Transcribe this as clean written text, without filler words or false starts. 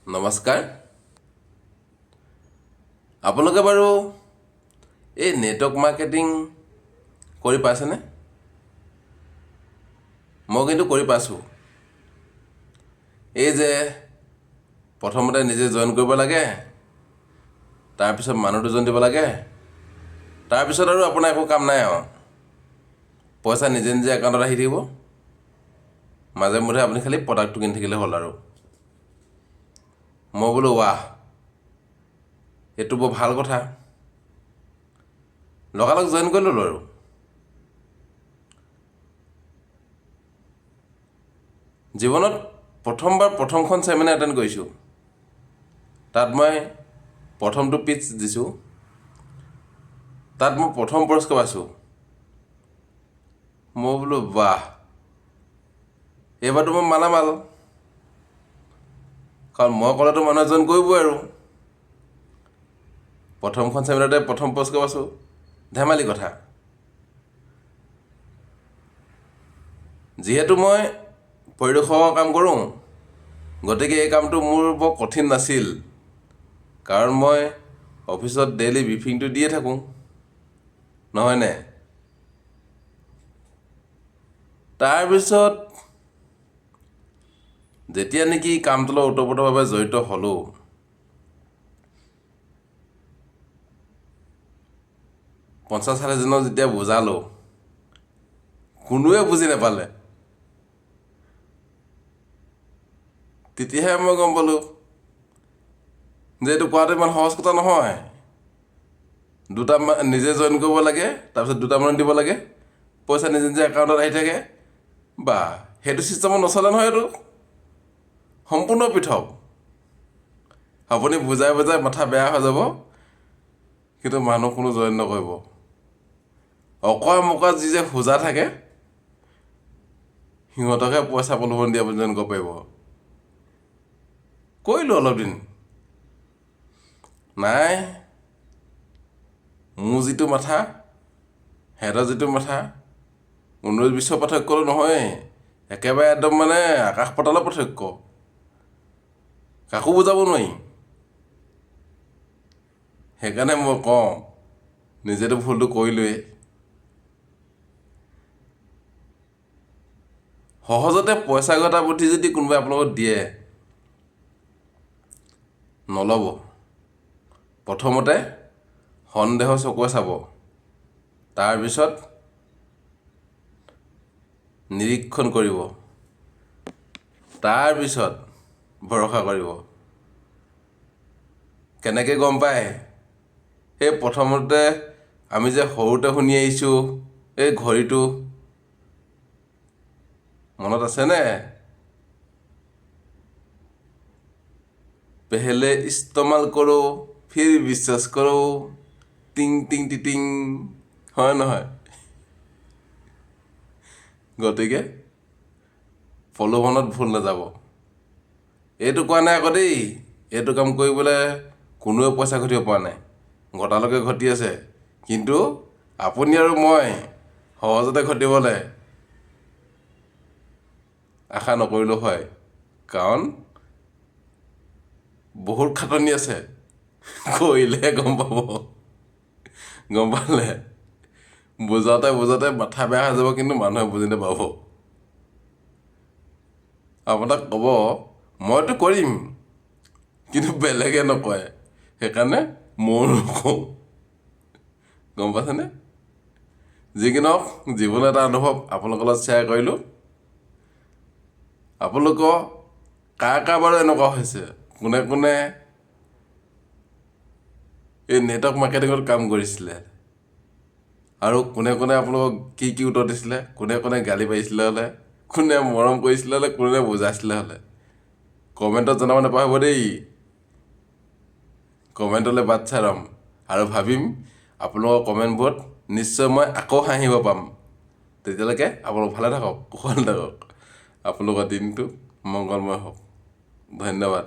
নমস্কাৰ। আপোনালোকে বাৰু এই নেটৱৰ্ক মাৰ্কেটিং কৰি পাইছেনে? মই কিন্তু কৰি পাইছোঁ। এই যে প্ৰথমতে নিজে জইন কৰিব লাগে, তাৰপিছত মানুহ দুজন দিব লাগে, তাৰপিছত আৰু আপোনাৰ একো কাম নাই আৰু পইচা নিজে নিজে একাউণ্টত আহি থাকিব। মাজে মধ্যে আপুনি খালি প্ৰডাক্টটো কিনি থাকিলে হ'ল আৰু মই বোলো ৱাহ, এইটো বৰ ভাল কথা। লগালগ জইন কৰি ল'লোঁ আৰু জীৱনত প্ৰথমখন চেমিনাৰ এটেণ্ড কৰিছোঁ। তাত মই প্ৰথমটো পিচ দিছোঁ। তাত মই প্ৰথম পুৰস্কাৰ পাইছোঁ। মই বোলো বাহ, এইবাৰতো মই মালামাল, কাৰণ মই ক'লেতো মানুহে জইন কৰিবই আৰু প্ৰথমখন চেমিনাৰতে প্ৰথম পুৰস্কাৰ পাইছোঁ। ধেমালি কথা। যিহেতু মই পৰিদৰ্শকৰ কাম কৰোঁ, গতিকে এই কামটো মোৰ বৰ কঠিন নাছিল, কাৰণ মই অফিচত ডেইলি ব্ৰিফিংটো দিয়ে থাকোঁ, নহয়নে? তাৰপিছত যেতিয়া নেকি কামটোৰ লগত ওতঃপ্ৰোতভাৱে জড়িত হ'লোঁ, 50-60 জনক যেতিয়া বুজালোঁ, কোনোৱে বুজি নাপালে। তেতিয়াহে মই গম পালোঁ যে এইটো কোৱাটো ইমান সহজ কথা নহয়। নিজে জইন কৰিব লাগে, তাৰপিছত 2টা মানুহ দিব লাগে, পইচা নিজে নিজে একাউণ্টত আহি থাকে। বা সেইটো ছিষ্টেমত নচলে নহয়। এইটো সম্পূৰ্ণ পৃথক। আপুনি বুজাই বুজাই মাথা বেয়া হৈ যাব, কিন্তু মানুহ কোনো জইন নকৰিব। অকৰা মকৰা যি যে হোজা থাকে, সিহঁতকহে পইচা প্ৰলোভন দি আপুনি জইন কৰিব পাৰিব। কৰিলোঁ অলপ দিন। নাই, মোৰ যিটো মাথা, সিহঁতৰ যিটো মাথা, 19-20 পাৰ্থক্যটো নহয়েই, একেবাৰে একদম মানে আকাশ পাতালৰ পাৰ্থক্য। কাকো বুজাব নোৱাৰি। সেইকাৰণে মই কওঁ, নিজেতো ভুলটো কৰিলোৱেই। সহজতে পইচা ঘটা বুদ্ধি যদি কোনোবাই আপোনালোকক দিয়ে, নল'ব। প্ৰথমতে সন্দেহৰ চকুৰে চাব, তাৰপিছত নিৰীক্ষণ কৰিব, তাৰপিছত ভৰসা কৰিব। কেনেকৈ গম পায়? সেই প্ৰথমতে আমি যে সৰুতে শুনি আহিছোঁ, এই ঘড়ীটো মনত আছেনে? পেহেলে ইস্তেমাল কৰোঁ, ফিৰ বিশ্বাস কৰোঁ, টিং টিং টিং, হয় নহয়? গতিকে প্ৰলোভনত ভুল নাযাব। এইটো কোৱা নাই আকৌ দেই, এইটো কাম কৰিবলৈ কোনোৱে পইচা ঘটিব পৰা নাই। ঘটালৈকে ঘটি আছে, কিন্তু আপুনি আৰু মই সহজতে ঘটিবলৈ আশা নকৰিলেও হয়, কাৰণ বহুত খাটনি আছে। কৰিলেহে গম পাব। গম পালে? বুজাওঁতে বুজাওঁতে মাথা বেয়া হৈ যাব, কিন্তু মানুহে বুজি নাপাব। আপোনাক ক'ব, মইতো কৰিম, কিন্তু বেলেগে নকয়, সেইকাৰণে ময়ো নকওঁ। গম পাইছেনে? যি কি নহওক, জীৱনৰ এটা অনুভৱ আপোনালোকৰ লগত শ্বেয়াৰ কৰিলোঁ। আপোনালোকৰ কাৰ বাৰু এনেকুৱা হৈছে, কোনে কোনে এই নেটৱৰ্ক মাৰ্কেটিঙত কাম কৰিছিলে, আৰু কোনে কোনে আপোনালোকক কি কি উত্তৰ দিছিলে, কোনে কোনে গালি পাৰিছিলে হ'লে, কোনে মৰম কৰিছিলে হ'লে, কোনে বুজাইছিলে হ'লে, কমেণ্টত জনাব নাপাহৰিব দেই। কমেণ্টলৈ বাট চাই ৰ'ম, আৰু ভাবিম আপোনালোকৰ কমেণ্টবোৰত নিশ্চয় মই আকৌ হাঁহিব পাম। তেতিয়ালৈকে আপোনালোক ভালে থাকক, কুশলে থাকক। আপোনালোকৰ দিনটো মংগলময় হওক। ধন্যবাদ।